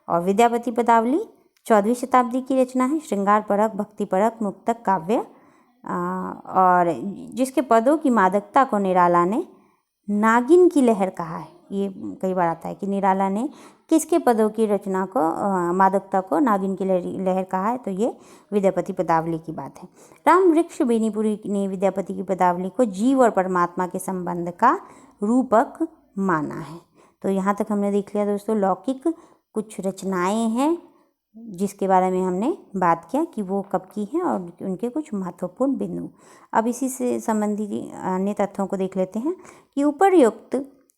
और विद्यापति पदावली 14वीं शताब्दी की रचना है। श्रृंगार परक, भक्ति परक, मुक्तक काव्य और जिसके पदों की मादकता को निराला ने नागिन की लहर कहा है। ये कई बार आता है कि निराला ने किसके पदों की रचना को मादकता को नागिन की लहर कहा है, तो ये विद्यापति पदावली की बात है। राम वृक्ष बेनीपुरी ने विद्यापति की पदावली को जीव और परमात्मा के संबंध का रूपक माना है। तो यहाँ तक हमने देख लिया दोस्तों लौकिक कुछ रचनाएं हैं जिसके बारे में हमने बात किया कि वो कब की हैं और उनके कुछ महत्वपूर्ण बिंदु। अब इसी से संबंधित अन्य तथ्यों को देख लेते हैं कि उपरयुक्त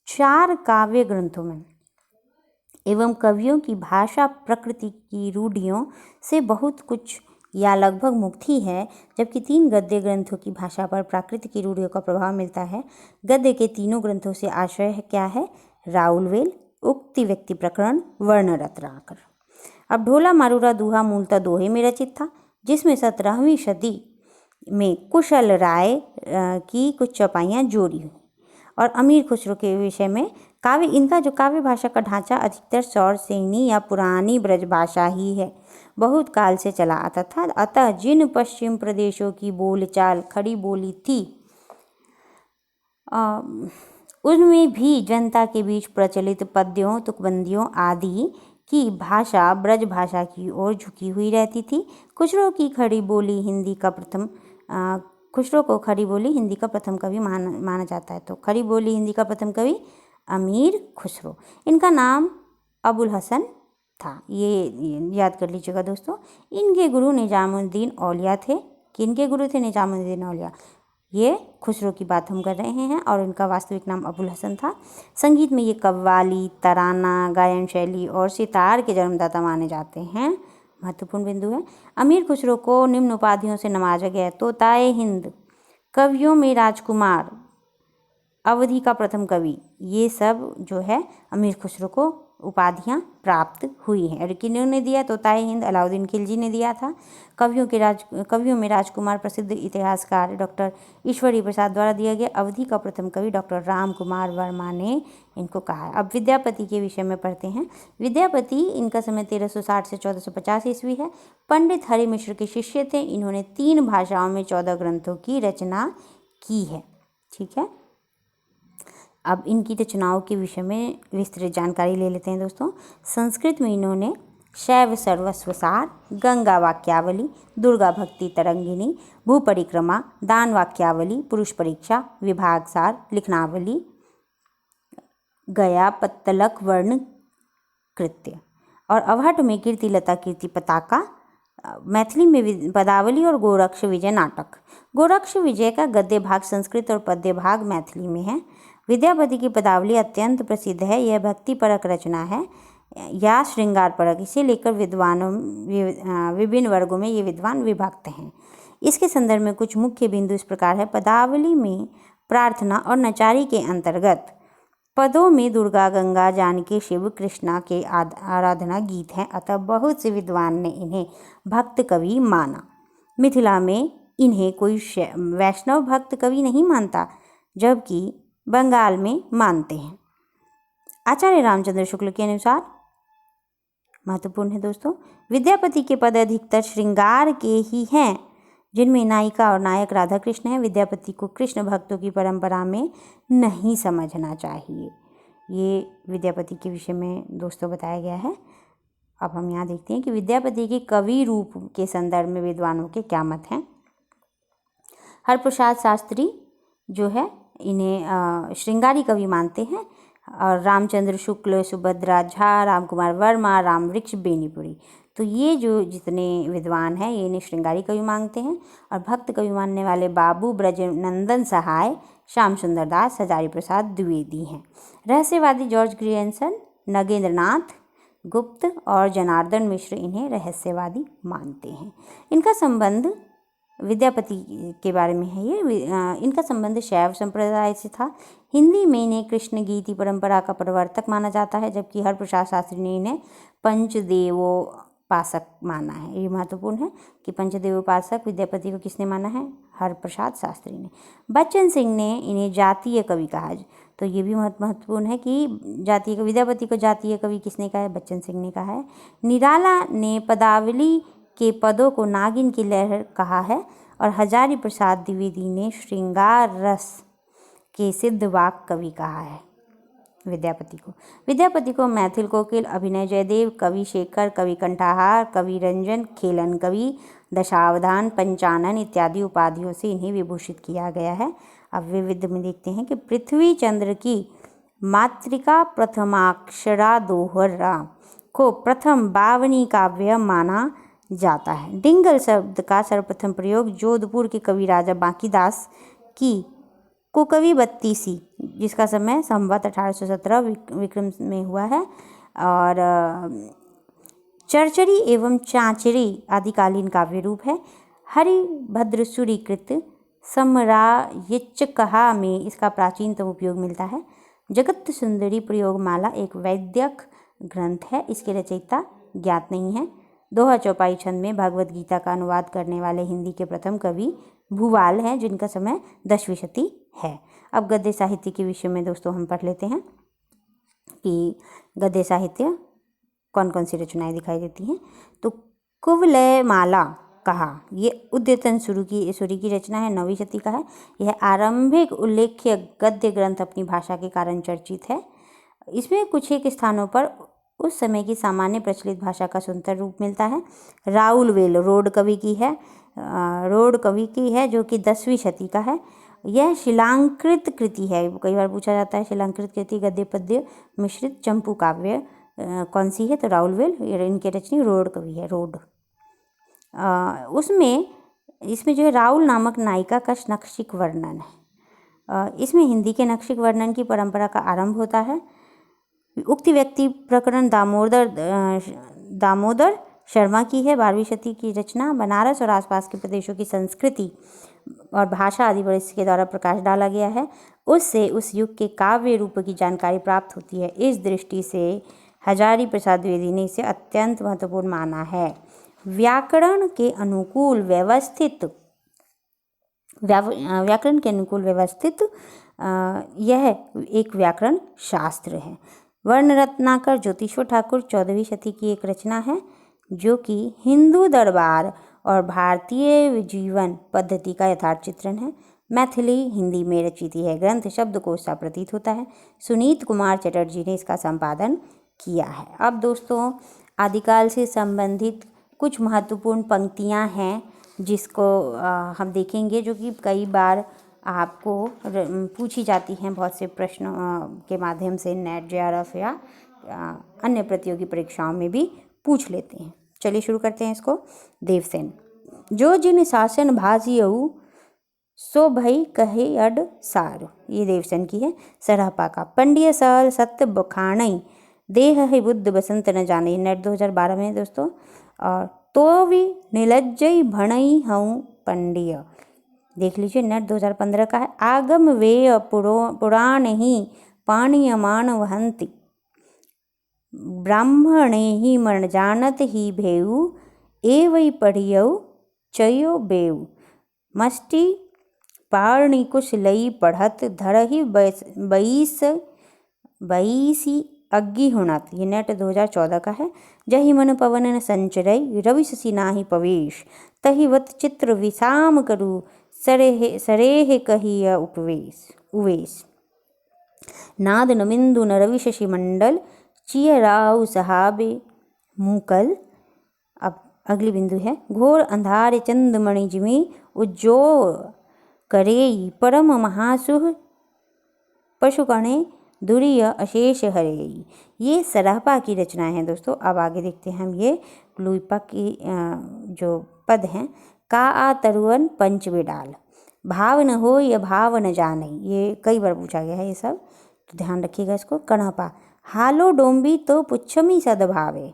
4 काव्य ग्रंथों में एवं कवियों की भाषा प्रकृति की रूढ़ियों से बहुत कुछ या लगभग मुक्त ही है, जबकि 3 गद्य ग्रंथों की भाषा पर प्राकृतिक की रूढ़ियों का प्रभाव मिलता है। गद्य के तीनों ग्रंथों से आश्रय क्या है? राउलवेल, उक्ति व्यक्ति प्रकरण, वर्ण रत्नाकर। अब ढोला मारूरा दुहा मूलतः दोहे में रचित था, जिसमें 17वीं शती में कुशल राय की कुछ चौपाइयाँ जोड़ी हुई। और अमीर खुसरो के विषय में इनका जो काव्य भाषा का ढांचा अधिकतर सौर सेनी या पुरानी ब्रज भाषा ही है, बहुत काल से चला आता था। अतः जिन पश्चिम प्रदेशों की बोलचाल खड़ी बोली थी उनमें भी जनता के बीच प्रचलित पद्यों, तुकबंदियों आदि की भाषा ब्रज भाषा की ओर झुकी हुई रहती थी। खुसरो को खड़ी बोली हिंदी का प्रथम कवि माना जाता है। तो खड़ी बोली हिंदी का प्रथम कवि अमीर खुसरो। इनका नाम अबुल हसन था, ये याद कर लीजिएगा दोस्तों। इनके गुरु निजामुद्दीन औलिया थे। किनके गुरु थे? निजामुद्दीन औलिया। ये खुसरो की बात हम कर रहे हैं और इनका वास्तविक नाम अबुल हसन था। संगीत में ये कव्वाली, तराना, गायन शैली और सितार के जन्मदाता माने जाते हैं। महत्वपूर्ण बिंदु है। अमीर खुसरो को निम्न उपाधियों से नवाजा गया: तोताए हिंद, कवियों में राजकुमार, अवधि का प्रथम कवि। ये सब जो है अमीर खुसरो को उपाधियां प्राप्त हुई हैं। और किन्होंने दिया? तोताए हिंद अलाउद्दीन खिलजी ने दिया था। कवियों में राजकुमार प्रसिद्ध इतिहासकार डॉक्टर ईश्वरी प्रसाद द्वारा दिया गया। अवधि का प्रथम कवि डॉक्टर राम कुमार वर्मा ने इनको कहा है। अब विद्यापति के विषय में पढ़ते हैं। विद्यापति, इनका समय 1360 से 1450 ईस्वी है। पंडित हरि मिश्र के शिष्य थे। इन्होंने 3 भाषाओं में 14 ग्रंथों की रचना की है। ठीक है, अब इनकी रचनाओं के विषय में विस्तृत जानकारी ले लेते हैं दोस्तों। संस्कृत में इन्होंने शैव सर्वस्व सार, गंगा वाक्यावली, दुर्गा भक्ति तरंगिनी, भू परिक्रमा, दान वाक्यावली, पुरुष परीक्षा, विभाग सार, लिखनावली, गया पत्तलक वर्ण कृत्य और अवहट में कीर्तिलता कीर्ति पताका, मैथिली में पदावली और गोरक्ष विजय नाटक। गोरक्ष विजय का गद्य भाग संस्कृत और पद्य भाग मैथिली में है। विद्यापति की पदावली अत्यंत प्रसिद्ध है। यह भक्ति परक रचना है या श्रृंगार परक, इसे लेकर विभिन्न वर्गों में ये विद्वान विभक्त हैं। इसके संदर्भ में कुछ मुख्य बिंदु इस प्रकार है। पदावली में प्रार्थना और नचारी के अंतर्गत पदों में दुर्गा, गंगा, जानकी, शिव, कृष्णा के आराधना गीत हैं, अतः बहुत से विद्वान ने इन्हें भक्त कवि माना। मिथिला में इन्हें कोई वैष्णव भक्त कवि नहीं मानता, जबकि बंगाल में मानते हैं। आचार्य रामचंद्र शुक्ल के अनुसार, महत्वपूर्ण है दोस्तों, विद्यापति के पद अधिकतर श्रृंगार के ही हैं, जिनमें नायिका और नायक राधा कृष्ण हैं। विद्यापति को कृष्ण भक्तों की परंपरा में नहीं समझना चाहिए। ये विद्यापति के विषय में दोस्तों बताया गया है। अब हम यहाँ देखते हैं कि विद्यापति के कवि रूप के संदर्भ में विद्वानों के क्या मत हैं। हरप्रसाद शास्त्री जो है इन्हें श्रृंगारी कवि मानते हैं, और रामचंद्र शुक्ल, सुभद्रा झा, रामकुमार वर्मा, रामवृक्ष बेनीपुरी, तो ये जो जितने विद्वान हैं ये इन्हें श्रृंगारी कवि मांगते हैं। और भक्त कवि मानने वाले बाबू ब्रजनंदन सहाय, श्याम सुंदर दास, हजारी प्रसाद द्विवेदी हैं। रहस्यवादी जॉर्ज ग्रियर्सन, नगेंद्र नाथ गुप्त और जनार्दन मिश्र इन्हें रहस्यवादी मानते हैं। इनका संबंध विद्यापति के बारे में है ये, इनका संबंध शैव संप्रदाय से था। हिंदी में इन्हें कृष्ण गीति परंपरा का प्रवर्तक माना जाता है, जबकि हरप्रसाद शास्त्री ने इन्हें पंचदेवोपासक माना है। ये महत्वपूर्ण है कि पंचदेवोपासक विद्यापति को किसने माना है? हरप्रसाद शास्त्री ने। बच्चन सिंह ने इन्हें जातीय कवि कहा, तो ये भी महत्वपूर्ण है कि जातीय विद्यापति को जातीय कवि किसने कहा है? बच्चन सिंह ने कहा है। निराला ने पदावली के पदों को नागिन की लहर कहा है, और हजारी प्रसाद द्विवेदी ने श्रृंगार रस के सिद्ध वाक कवि कहा है विद्यापति को मैथिल कोकिल, अभिनय जयदेव, कवि शेखर, कवि कंठाहार, कवि रंजन, खेलन कवि, दशावधान, पंचानन इत्यादि उपाधियों से इन्हें विभूषित किया गया है। अब विविध में देखते हैं कि पृथ्वी चंद्र की मातृका प्रथमाक्षरा दोहरा को प्रथम बावनी काव्य माना जाता है। डिंगल शब्द का सर्वप्रथम प्रयोग जोधपुर के कवि राजा बांकीदास की कुकवी बत्तीसी, जिसका समय संवत 1817 विक्रम में हुआ है, और चरचरी एवं चांचरी आदिकालीन काव्य रूप है। हरिभद्रसूरी कृत समरायिचकहा में इसका प्राचीनतम उपयोग मिलता है। जगत सुंदरी प्रयोगमाला एक वैदिक ग्रंथ है, इसके रचयिता ज्ञात नहीं है। दोहा चौपाई छंद में भगवद गीता का अनुवाद करने वाले हिंदी के प्रथम कवि भूवाल हैं, जिनका समय 10वीं शती है। अब गद्य साहित्य के विषय में दोस्तों हम पढ़ लेते हैं कि गद्य साहित्य कौन कौन सी रचनाएं दिखाई देती हैं। तो कुवलय माला कहा, ये उद्यतन सूरी की रचना है, 9वीं शती का है। यह आरंभिक उल्लेख्य गद्य ग्रंथ अपनी भाषा के कारण चर्चित है। इसमें कुछ एक स्थानों पर उस समय की सामान्य प्रचलित भाषा का सुंदर रूप मिलता है। राउल वेल रोड कवि की है जो कि 10वीं शती का है। यह शिलांकृत कृति है, कई बार पूछा जाता है शिलांकृत कृति गद्य पद्य मिश्रित चंपू काव्य कौन सी है? तो राउल वेल, इनके रचनी रोड कवि है। रोड इसमें जो है राउल नामक नायिका का नक्षिक वर्णन है। इसमें हिंदी के नक्षिक वर्णन की परंपरा का आरंभ होता है। उक्ति व्यक्ति प्रकरण दामोदर शर्मा की है, 12वीं शती की रचना। बनारस और आसपास के प्रदेशों की संस्कृति और भाषा आदि पर इसके द्वारा प्रकाश डाला गया है। उससे उस युग के काव्य रूप की जानकारी प्राप्त होती है। इस दृष्टि से हजारी प्रसाद द्विवेदी ने इसे अत्यंत महत्वपूर्ण माना है। व्याकरण के अनुकूल व्यवस्थित यह एक व्याकरण शास्त्र है। वर्ण रत्नाकर ज्योतिश्वर ठाकुर 14वीं शती की एक रचना है, जो कि हिंदू दरबार और भारतीय जीवन पद्धति का यथार्थ चित्रण है। मैथिली हिंदी में रचित है ग्रंथ शब्दकोश सा प्रतीत होता है। सुनीत कुमार चटर्जी ने इसका संपादन किया है। अब दोस्तों आदिकाल से संबंधित कुछ महत्वपूर्ण पंक्तियां हैं जिसको हम देखेंगे, जो कि कई बार आपको पूछी जाती हैं बहुत से प्रश्नों के माध्यम से। नेट जेआरएफ या अन्य प्रतियोगी परीक्षाओं में भी पूछ लेते हैं। चलिए शुरू करते हैं इसको। देवसेन, जो जिन शासन भाजियऊ सो भई कहे अड सार, ये देवसेन की है। सरहपा का पंडिय सल सत्य बखाणई देह है बुद्ध बसंत न जाने, नेट 2012 में दोस्तों। और तो भी निलज्जई भणई हूँ पंडिय, देख लीजिए नेट 2015 का है। आगम वेय पुराण ही पाणीयमान वहन्ति। ब्राह्मणे ही मरण जानत ही भेऊ, एवै पढ़ियौ चयो बेऊ। मष्टि पारणी कुश लई पढ़त, धरहि बईसी अग्गी हुणत। ये नेट 2014 का है। जहि मन पवन न संचरई, रवि शशि नाहि पवेश। तहि वत चित्र विषाम करु, सरेह कहिय उवेश। नाद न बिंदु न रवि शशि मंडल, चिय राहु सहाबे मूकल। अब अगली बिंदु है, घोर अंधार चंदमणि जिमि, उज्जो करेई परम महासुह, पशुकणे दुरिय अशेष हरेई। ये सरापा की रचना है दोस्तों। अब आगे देखते हैं हम ये लुइपा की जो पद हैं। का आ तरुवन पंच बिडाल, भाव न हो या भाव न जानई। ये कई बार पूछा गया है ये सब, तो ध्यान रखिएगा इसको। कणपा हालो डोम्बी तो पुच्छमी सद्भावे,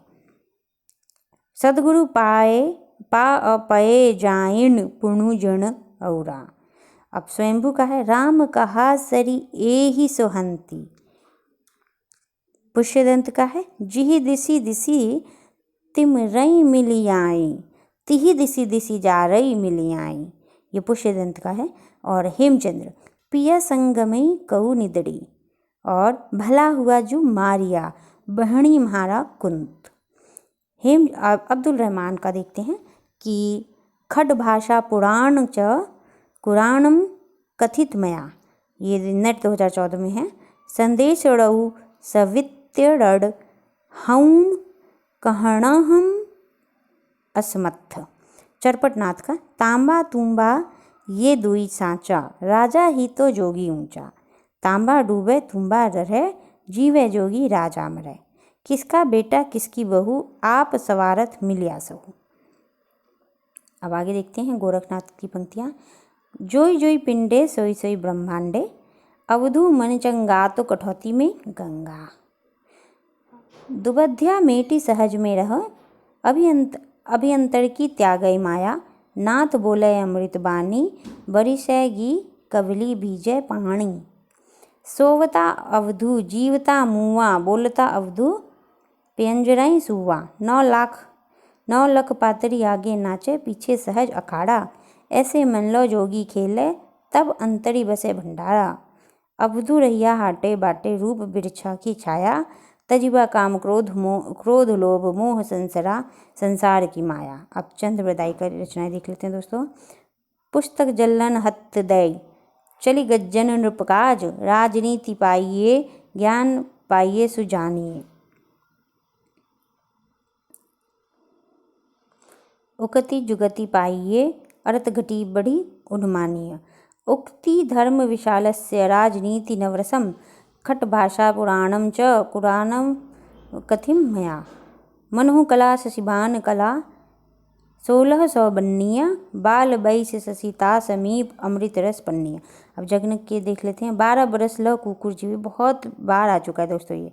सदगुरु पा अपये जाइन पुणु जन औरा। अब स्वयंभू का है, राम कहा सरी एहि सोहंती। पुष्यदंत का है, जिहि दिसी दिसी तिम रई मिली आई, तिहि दिसी दिसी जा रई मिली आई। ये पुष्यदंत का है। और हेमचंद्र पिया संगमई कऊ निदड़ी, और भला हुआ जो मारिया, बहणी म्हारा कुंत। अब्दुल रहमान का देखते हैं कि खड भाषा पुराण च कुराणम कथित मया। ये नेट 2014 में है। संदेश रऊ सवित्यरड, हऊन कहणहम असमत्थ। चरपटनाथ का तांबा तुम्बा ये दुई सांचा, राजा ही तो जोगी ऊंचा। तांबा डूबे तुम्बा रहे, जीवे जोगी राजा मरे। किसका बेटा किसकी बहू, आप सवारत मिलिया सहू। अब आगे देखते हैं गोरखनाथ की पंक्तियाँ। जोई जोई पिंडे सोई सोई ब्रह्मांडे, अवधू मन चंगा तो कठौती में गंगा। दुबध्या मेटी सहज में रह, अभियंतर की त्यागई माया। नाथ बोले अमृत बानी, बरिसैगी कवली भीजे पानी। सोवता अवधू जीवता मुआ, बोलता अवधू पियंजरई सुआ। 9 लख पातरी आगे नाचे, पीछे सहज अखाड़ा। ऐसे मन लो जोगी खेले, तब अंतरी बसे भंडारा। अवधू रहिया हाटे बाटे, रूप बिरछा की छाया। तजिबा काम क्रोध लोभ मोह संसार की माया। अब चंद्र बरदाई का रचनाएं देख लेते हैं दोस्तों। पुस्तक जल्लन हत दय, चली गज्जन नृपकाज। राजनीति पाइये, ज्ञान पाइये सुजानिए। उकति जुगति पाइये, अर्थ घटी बढ़ी उन्मानीय। उक्ति धर्म विशालस्य, राजनीति नवरसम। खट भाषा पुराणम च, कुराणम कथिम मया। मनहु कला शशिभान कला, 1600 बन्निया। बाल बैस ससिता समीप, अमृत रस पन्निया। अब जगनक के देख लेते हैं। 12 बरस लो कुकुर जीवे, बहुत बार आ चुका है दोस्तों ये।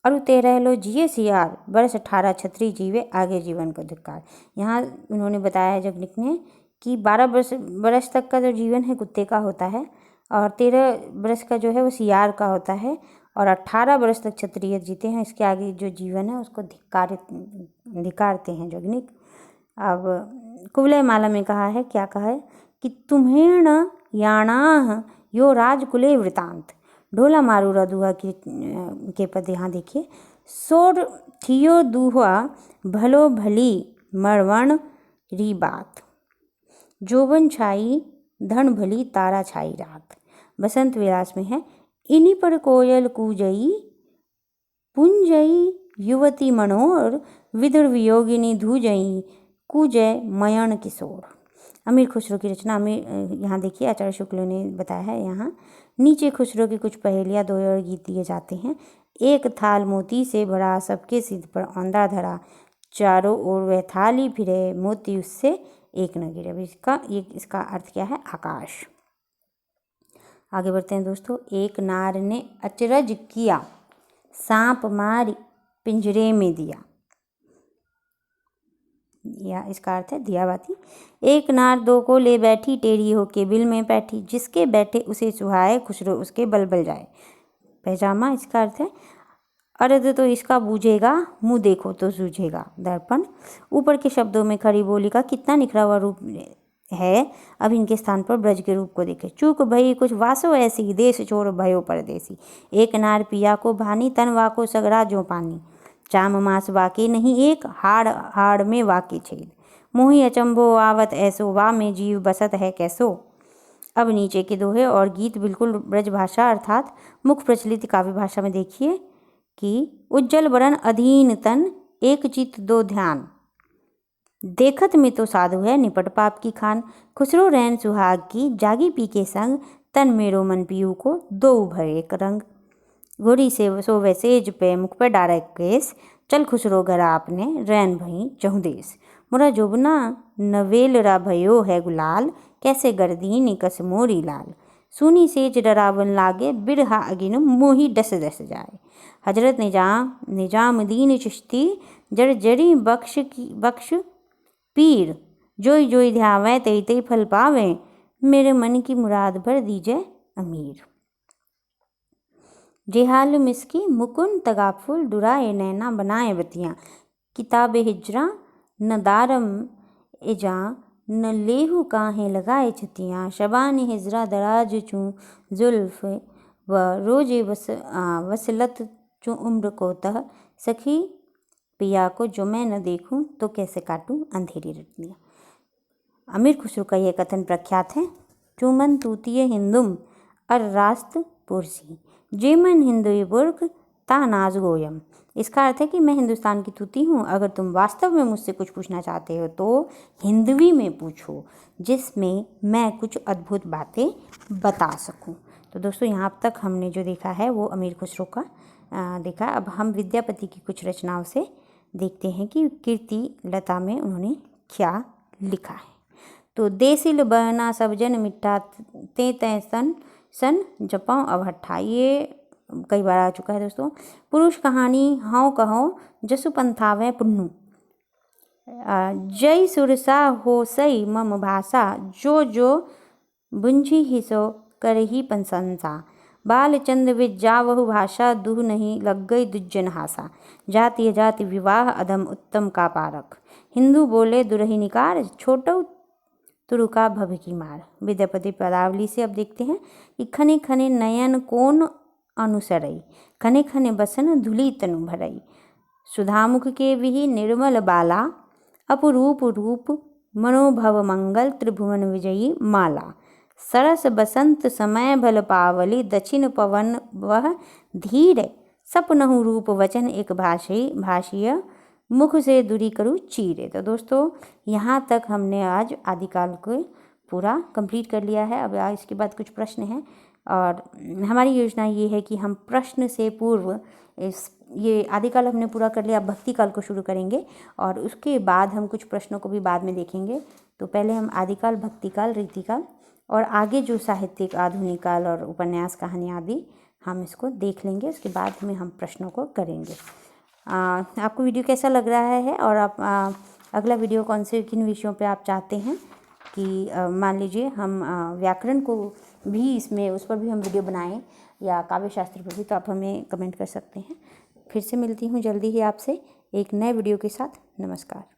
अरु 13 लो जिये सियार, बरस 18 छत्री जीवे, आगे जीवन को धिक्कार। यहाँ उन्होंने बताया है जगनिक ने कि 12 बरस तक का जो जीवन है कुत्ते का होता है, और 13 बरस का जो है वो सियार का होता है, और 18 बरस तक क्षत्रिय जीते हैं। इसके आगे जो जीवन है उसको धिकारते हैं जगनिक। अब कुवलय माला में कहा है, क्या कहा है कि तुम्हें याणाह यो राजकुले वृतांत। ढोला मारू रदुआ के पद यहाँ देखिए। सोर थियो दुआ भलो भली मरवण री बात। जोबन छाई धन भली तारा छाई रात। बसंत विलास में है। इन्हीं पर कोयल कूजई, पुंजई युवती मनोर। विदुर वियोगिनी धूजई, कूजय मयण किशोर। अमीर खुसरो की रचना। यहाँ देखिए आचार्य शुक्ल ने बताया है। यहाँ नीचे खुसरो की कुछ पहेलियाँ, 2 और गीत दिए जाते हैं। एक थाल मोती से भरा, सबके सिर पर औंधा धरा। चारों ओर वह थाली फिरे, मोती उससे एक न गिरे। अब इसका अर्थ क्या है? आकाश। आगे बढ़ते हैं दोस्तों। एक नार ने अचरज किया, सांप मारी पिंजरे में दिया। या इसका अर्थ है दिया बाती। एक नार 2 को ले बैठी, टेढ़ी होके बिल में बैठी। जिसके बैठे उसे सुहाए, खुसरो उसके बल बल जाए। पैजामा इसका अर्थ है अर्ध तो इसका बूझेगा, मुँह देखो तो सूझेगा। दर्पण ऊपर के शब्दों में खड़ी बोली का कितना निखरा हुआ रूप है, अब इनके स्थान पर ब्रज के रूप को देखें। चूक भई कुछ वासो ऐसी, देश छोड़ भयो परदेसी। एक नार पिया को भानी, तन वाको सगरा जो पानी। चाम मास वाके नहीं एक, हाड़ हाड़ में वाके छेद। मोहि अचंभो आवत ऐसो, वा में जीव बसत है कैसो। अब नीचे के दोहे और गीत बिल्कुल ब्रज भाषा अर्थात मुख प्रचलित काव्य भाषा में देखिए कि उज्जवल बरन अधीन तन, एक चित दो ध्यान। देखत में तो साधु है, निपट पाप की खान। खुसरो रैन सुहाग की, जागी पी के संग। तन मेरो मन पियू को, दो भय एक रंग। घोड़ी से सो वैसेज पे, मुख पे डारे केस। चल खुसरो घर आपने, रैन भई चहु देश। मोरा जोबना नवेल रा भयो है गुलाल, कैसे गर्दीन कस मोरी लाल। सुनी सेज डरावन लागे, बिरहा अगिन मोही डस डस जाए। हजरत निजामुद्दीन चिश्ती, जड़ जड़ी बख्श पीर। जोई जोई ध्यावे, तई तई फल पावे। मेरे मन की मुराद भर दीजे अमीर। जेहाल मिसकी मुकुन तगाफुल, डुराए नैना बनाए बतियाँ। किताबे हिजरा न दारम एजा, न लेहू काहें लगाए छतियाँ। शबान हिजरा दराज चूँ जुल्फ, व रोजे वसलत चूँ उम्र को तह। सखी पिया को जो मैं न देखूं, तो कैसे काटूं अंधेरी रतियाँ। अमीर खुसरो का यह कथन प्रख्यात है। चूमन तूतिये हिंदुम, अर रास्त पुरसी। जेमन हिंदुई बुर्ग, ता नाज गोयम। इसका अर्थ है कि मैं हिंदुस्तान की तूती हूँ, अगर तुम वास्तव में मुझसे कुछ पूछना चाहते हो तो हिंदवी में पूछो, जिसमें मैं कुछ अद्भुत बातें बता सकूँ। तो दोस्तों यहाँ तक हमने जो देखा है वो अमीर खुसरो का देखा। अब हम विद्यापति की कुछ रचनाओं से देखते हैं कि कीर्ति लता में उन्होंने क्या लिखा है। तो देसिल बहना सब जन मिट्ठा, ते तय सन सन जपाऊँ अब हट्ठा, ये कई बार आ चुका है दोस्तों। पुरुष कहानी हाँ कहो, जसु पंथावे पुन्नु। जय सुरसा हो सई मम भाषा, जो जो बुंझी हिसो करही पंसंसा। बालचंद विज्जावहु भाषा, दुह नहीं लग गई दुज्जन हासा। जाति अजाति विवाह, अधम उत्तम का पारक। हिंदू बोले दुरही निकार, छोटो तुरुका भव की मार। विद्यापति पदावली से अब देखते हैं कि खने खने नयन कोन अनुसरई, खने खने बसन धुली तनु भरई। सुधामुख के विहि निर्मल बाला, अपरूप रूप मनोभव मंगल, त्रिभुवन विजयी माला। सरस बसंत समय भल पावली, दक्षिण पवन वह धीर। सपनहु रूप वचन एक भाषीय, मुख से दूरी करूँ चीरे। तो दोस्तों यहाँ तक हमने आज आदिकाल को पूरा कंप्लीट कर लिया है। अब इसके बाद कुछ प्रश्न हैं और हमारी योजना ये है कि हम प्रश्न से पूर्व ये आदिकाल हमने पूरा कर लिया, भक्ति काल को शुरू करेंगे और उसके बाद हम कुछ प्रश्नों को भी बाद में देखेंगे। तो पहले हम आदिकाल, भक्तिकाल, रीतिकाल और आगे जो साहित्यिक आधुनिक काल और उपन्यास कहानी आदि हम इसको देख लेंगे। उसके बाद में हम प्रश्नों को करेंगे। आपको वीडियो कैसा लग रहा है और आप अगला वीडियो कौन से किन विषयों पे आप चाहते हैं कि मान लीजिए हम व्याकरण को भी इसमें उस पर भी हम वीडियो बनाएं या काव्य शास्त्र पर भी, तो आप हमें कमेंट कर सकते हैं। फिर से मिलती हूँ जल्दी ही आपसे एक नए वीडियो के साथ। नमस्कार।